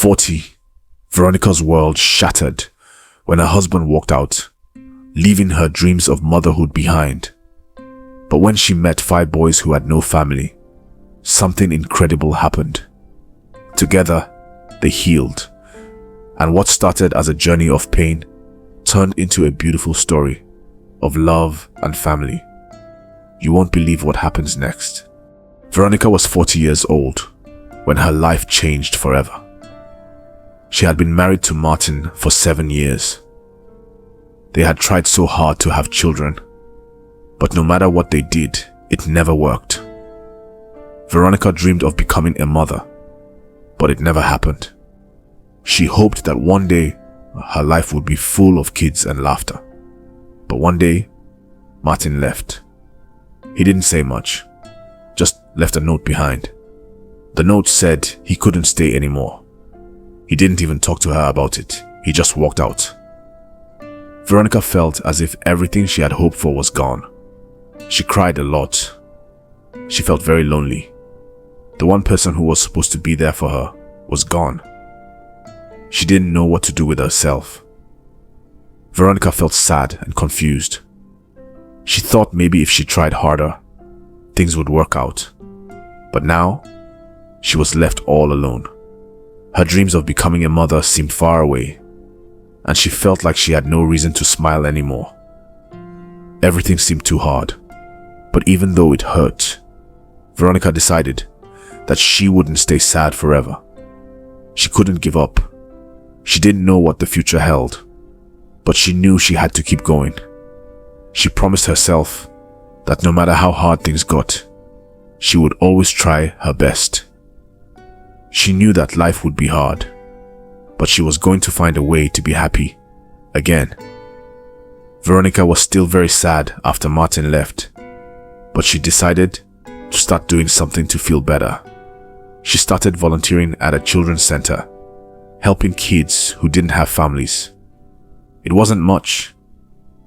40, Veronica's world shattered when her husband walked out, leaving her dreams of motherhood behind. But when she met 5 boys who had no family, something incredible happened. Together, they healed, and what started as a journey of pain turned into a beautiful story of love and family. You won't believe what happens next. Veronica was 40 years old when her life changed forever. She had been married to Martin for 7 years. They had tried so hard to have children, but no matter what they did, it never worked. Veronica dreamed of becoming a mother, but it never happened. She hoped that one day her life would be full of kids and laughter. But one day, Martin left. He didn't say much, just left a note behind. The note said he couldn't stay anymore. He didn't even talk to her about it. He just walked out. Veronica felt as if everything she had hoped for was gone. She cried a lot. She felt very lonely. The one person who was supposed to be there for her was gone. She didn't know what to do with herself. Veronica felt sad and confused. She thought maybe if she tried harder, things would work out. But now, she was left all alone. Her dreams of becoming a mother seemed far away, and she felt like she had no reason to smile anymore. Everything seemed too hard, but even though it hurt, Veronica decided that she wouldn't stay sad forever. She couldn't give up. She didn't know what the future held, but she knew she had to keep going. She promised herself that no matter how hard things got, she would always try her best. She knew that life would be hard, but she was going to find a way to be happy again. Veronica was still very sad after Martin left, but she decided to start doing something to feel better. She started volunteering at a children's center, helping kids who didn't have families. It wasn't much,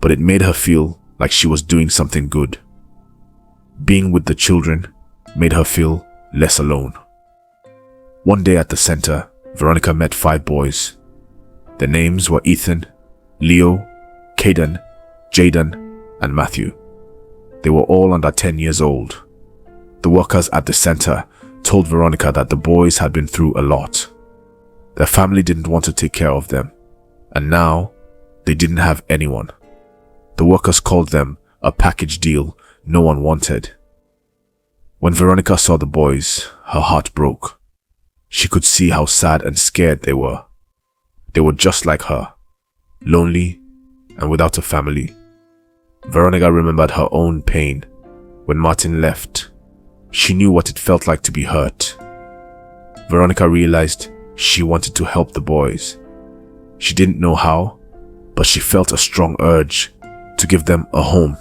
but it made her feel like she was doing something good. Being with the children made her feel less alone. One day at the center, Veronica met 5 boys. Their names were Ethan, Leo, Caden, Jayden, and Mathew. They were all under 10 years old. The workers at the center told Veronica that the boys had been through a lot. Their family didn't want to take care of them, and now they didn't have anyone. The workers called them a package deal no one wanted. When Veronica saw the boys, her heart broke. She could see how sad and scared they were. They were just like her, lonely and without a family. Veronica remembered her own pain. When Martin left, she knew what it felt like to be hurt. Veronica realized she wanted to help the boys. She didn't know how, but she felt a strong urge to give them a home.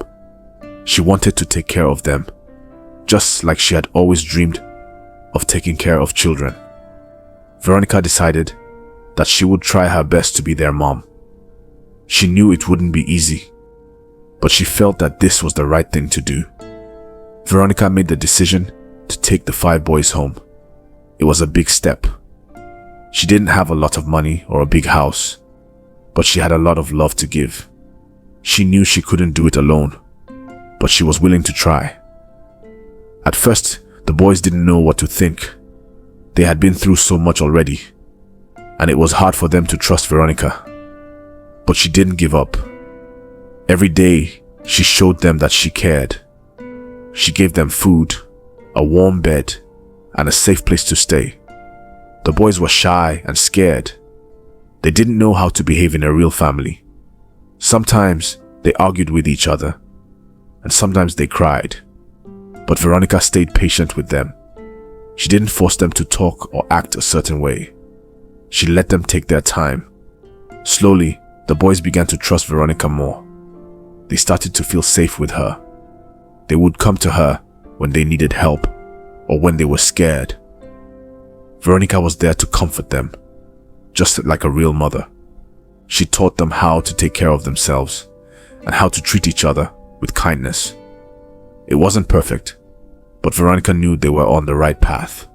She wanted to take care of them, just like she had always dreamed of taking care of children. Veronica decided that she would try her best to be their mom. She knew it wouldn't be easy, but she felt that this was the right thing to do. Veronica made the decision to take the 5 boys home. It was a big step. She didn't have a lot of money or a big house, but she had a lot of love to give. She knew she couldn't do it alone, but she was willing to try. At first, the boys didn't know what to think. They had been through so much already, and it was hard for them to trust Veronica. But she didn't give up. Every day, she showed them that she cared. She gave them food, a warm bed, and a safe place to stay. The boys were shy and scared. They didn't know how to behave in a real family. Sometimes they argued with each other, and sometimes they cried. But Veronica stayed patient with them. She didn't force them to talk or act a certain way. She let them take their time. Slowly, the boys began to trust Veronica more. They started to feel safe with her. They would come to her when they needed help or when they were scared. Veronica was there to comfort them, just like a real mother. She taught them how to take care of themselves and how to treat each other with kindness. It wasn't perfect, but Veronica knew they were on the right path.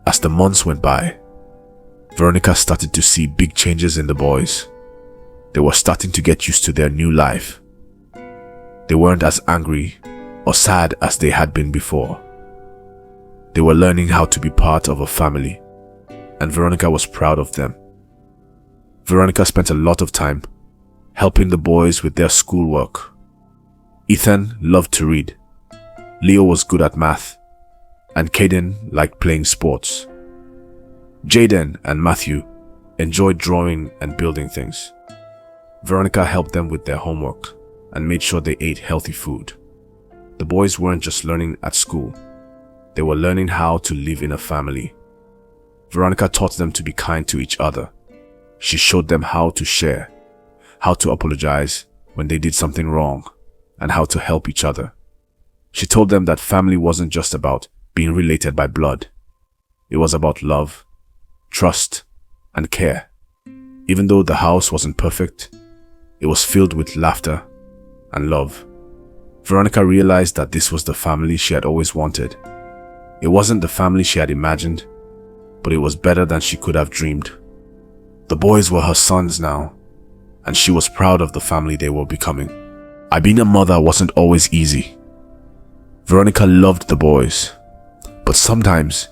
As the months went by, Veronica started to see big changes in the boys. They were starting to get used to their new life. They weren't as angry or sad as they had been before. They were learning how to be part of a family, and Veronica was proud of them. Veronica spent a lot of time helping the boys with their schoolwork. Ethan loved to read. Leo was good at math, and Caden liked playing sports. Jayden and Mathew enjoyed drawing and building things. Veronica helped them with their homework and made sure they ate healthy food. The boys weren't just learning at school, they were learning how to live in a family. Veronica taught them to be kind to each other. She showed them how to share, how to apologize when they did something wrong, and how to help each other. She told them that family wasn't just about being related by blood. It was about love, trust, and care. Even though the house wasn't perfect, it was filled with laughter and love. Veronica realized that this was the family she had always wanted. It wasn't the family she had imagined, but it was better than she could have dreamed. The boys were her sons now, and she was proud of the family they were becoming. Being a mother wasn't always easy. Veronica loved the boys, but sometimes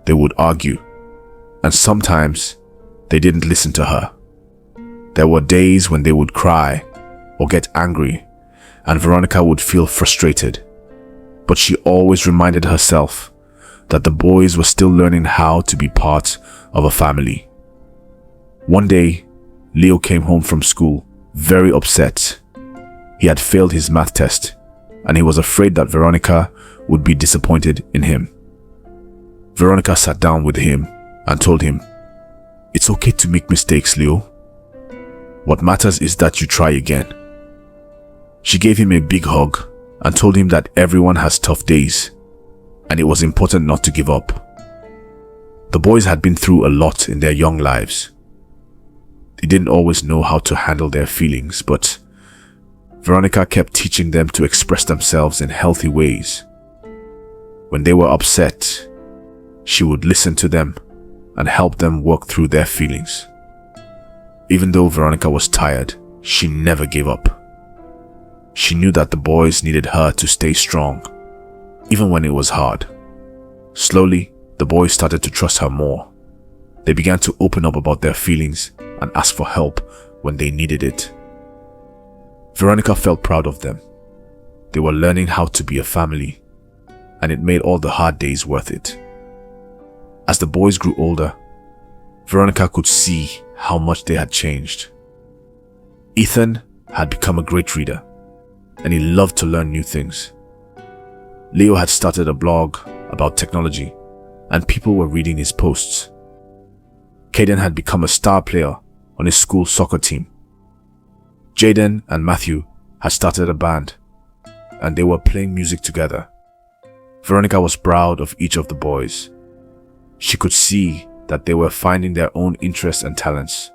they would argue, and sometimes they didn't listen to her. There were days when they would cry or get angry, and Veronica would feel frustrated. But she always reminded herself that the boys were still learning how to be part of a family. One day, Leo came home from school very upset. He had failed his math test, and he was afraid that Veronica would be disappointed in him. Veronica sat down with him and told him, "It's okay to make mistakes, Leo. What matters is that you try again." She gave him a big hug and told him that everyone has tough days, and it was important not to give up. The boys had been through a lot in their young lives. They didn't always know how to handle their feelings, but Veronica kept teaching them to express themselves in healthy ways. When they were upset, she would listen to them and help them work through their feelings. Even though Veronica was tired, she never gave up. She knew that the boys needed her to stay strong, even when it was hard. Slowly, the boys started to trust her more. They began to open up about their feelings and ask for help when they needed it. Veronica felt proud of them. They were learning how to be a family, and it made all the hard days worth it. As the boys grew older, Veronica could see how much they had changed. Ethan had become a great reader, and he loved to learn new things. Leo had started a blog about technology, and people were reading his posts. Caden had become a star player on his school soccer team. Jayden and Mathew had started a band, and they were playing music together. Veronica was proud of each of the boys. She could see that they were finding their own interests and talents.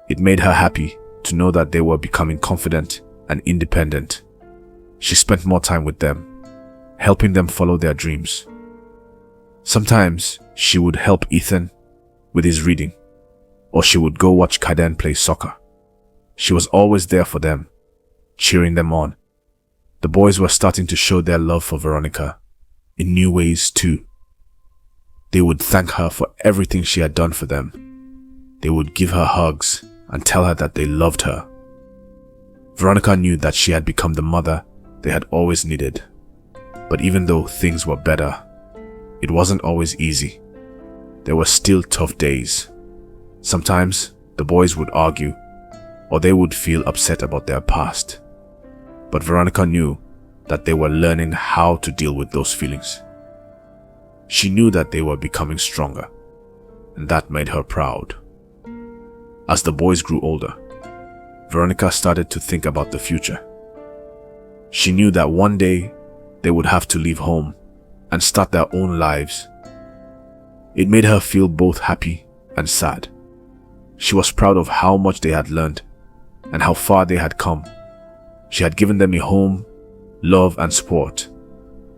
It made her happy to know that they were becoming confident and independent. She spent more time with them, helping them follow their dreams. Sometimes she would help Ethan with his reading, or she would go watch Caden play soccer. She was always there for them, cheering them on. The boys were starting to show their love for Veronica in new ways too. They would thank her for everything she had done for them. They would give her hugs and tell her that they loved her. Veronica knew that she had become the mother they had always needed. But even though things were better, it wasn't always easy. There were still tough days. Sometimes the boys would argue, or they would feel upset about their past. But Veronica knew that they were learning how to deal with those feelings. She knew that they were becoming stronger, and that made her proud. As the boys grew older, Veronica started to think about the future. She knew that one day they would have to leave home and start their own lives. It made her feel both happy and sad. She was proud of how much they had learned and how far they had come. She had given them a home, love, and support.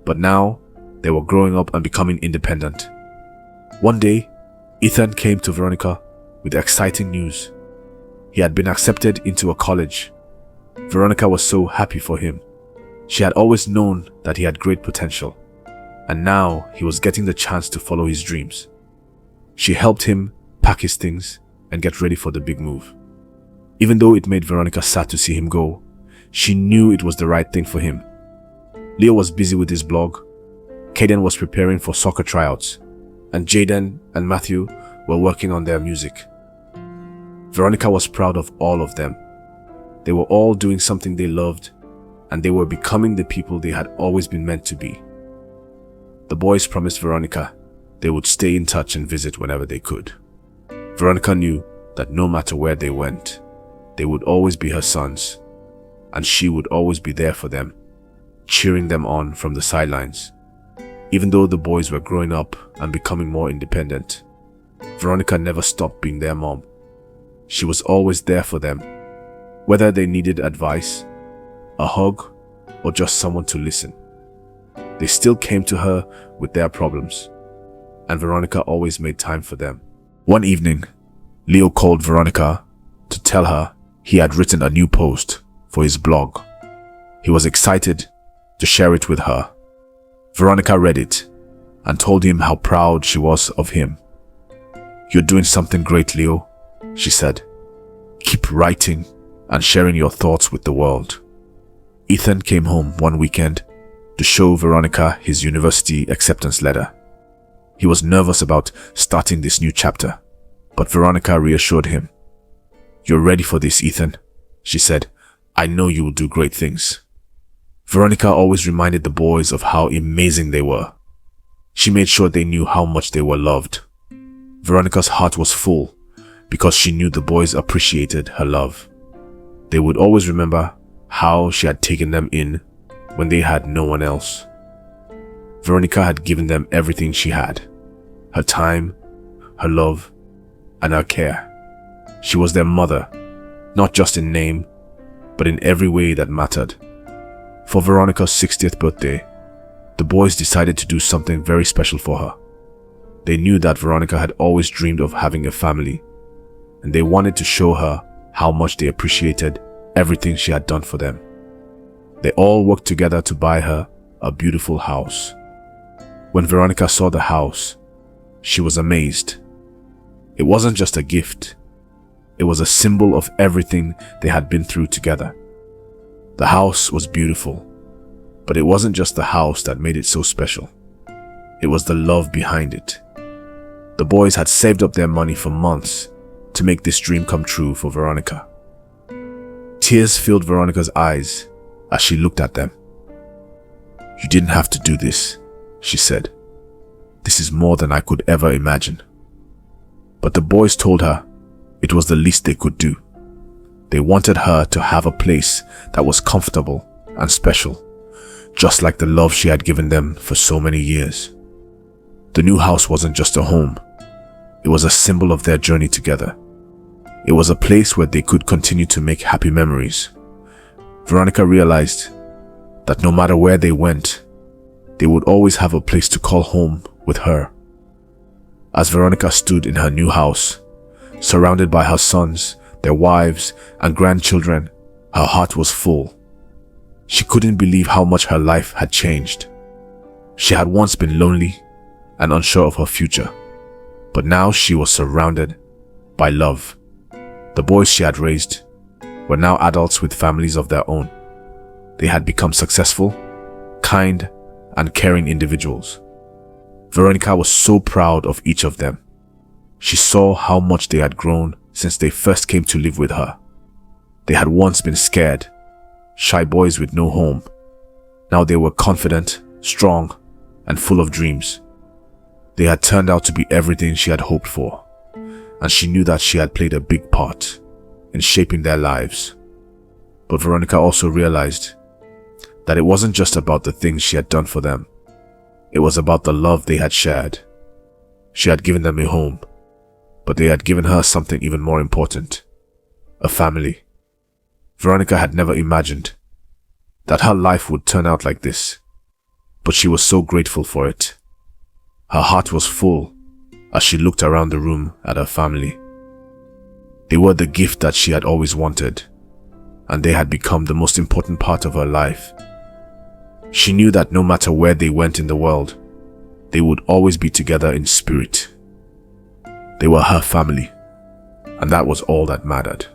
But now, they were growing up and becoming independent. One day, Ethan came to Veronica with exciting news. He had been accepted into a college. Veronica was so happy for him. She had always known that he had great potential, and now he was getting the chance to follow his dreams. She helped him pack his things and get ready for the big move. Even though it made Veronica sad to see him go, she knew it was the right thing for him. Leo was busy with his blog, Caden was preparing for soccer tryouts, and Jayden and Mathew were working on their music. Veronica was proud of all of them. They were all doing something they loved, and they were becoming the people they had always been meant to be. The boys promised Veronica they would stay in touch and visit whenever they could. Veronica knew that no matter where they went, they would always be her sons, and she would always be there for them, cheering them on from the sidelines. Even though the boys were growing up and becoming more independent, Veronica never stopped being their mom. She was always there for them, whether they needed advice, a hug, or just someone to listen. They still came to her with their problems, and Veronica always made time for them. One evening, Leo called Veronica to tell her he had written a new post for his blog. He was excited to share it with her. Veronica read it and told him how proud she was of him. "You're doing something great, Leo," she said. "Keep writing and sharing your thoughts with the world." Ethan came home one weekend to show Veronica his university acceptance letter. He was nervous about starting this new chapter, but Veronica reassured him. "You're ready for this, Ethan," she said. "I know you will do great things." Veronica always reminded the boys of how amazing they were. She made sure they knew how much they were loved. Veronica's heart was full because she knew the boys appreciated her love. They would always remember how she had taken them in when they had no one else. Veronica had given them everything she had: her time, her love, and her care. She was their mother, not just in name, but in every way that mattered. For Veronica's 60th birthday, the boys decided to do something very special for her. They knew that Veronica had always dreamed of having a family, and they wanted to show her how much they appreciated everything she had done for them. They all worked together to buy her a beautiful house. When Veronica saw the house, she was amazed. It wasn't just a gift. It was a symbol of everything they had been through together. The house was beautiful, but it wasn't just the house that made it so special. It was the love behind it. The boys had saved up their money for months to make this dream come true for Veronica. Tears filled Veronica's eyes as she looked at them. "You didn't have to do this," she said. "This is more than I could ever imagine." But the boys told her it was the least they could do. They wanted her to have a place that was comfortable and special, just like the love she had given them for so many years. The new house wasn't just a home. It was a symbol of their journey together. It was a place where they could continue to make happy memories. Veronica realized that no matter where they went, they would always have a place to call home with her. As Veronica stood in her new house, surrounded by her sons, their wives, and grandchildren, her heart was full. She couldn't believe how much her life had changed. She had once been lonely and unsure of her future, but now she was surrounded by love. The boys she had raised were now adults with families of their own. They had become successful, kind, and caring individuals. Veronica was so proud of each of them. She saw how much they had grown since they first came to live with her. They had once been scared, shy boys with no home. Now they were confident, strong, and full of dreams. They had turned out to be everything she had hoped for, and she knew that she had played a big part in shaping their lives. But Veronica also realized that it wasn't just about the things she had done for them. It was about the love they had shared. She had given them a home, but they had given her something even more important: a family. Veronica had never imagined that her life would turn out like this, but she was so grateful for it. Her heart was full as she looked around the room at her family. They were the gift that she had always wanted, and they had become the most important part of her life. She knew that no matter where they went in the world, they would always be together in spirit. They were her family, and that was all that mattered.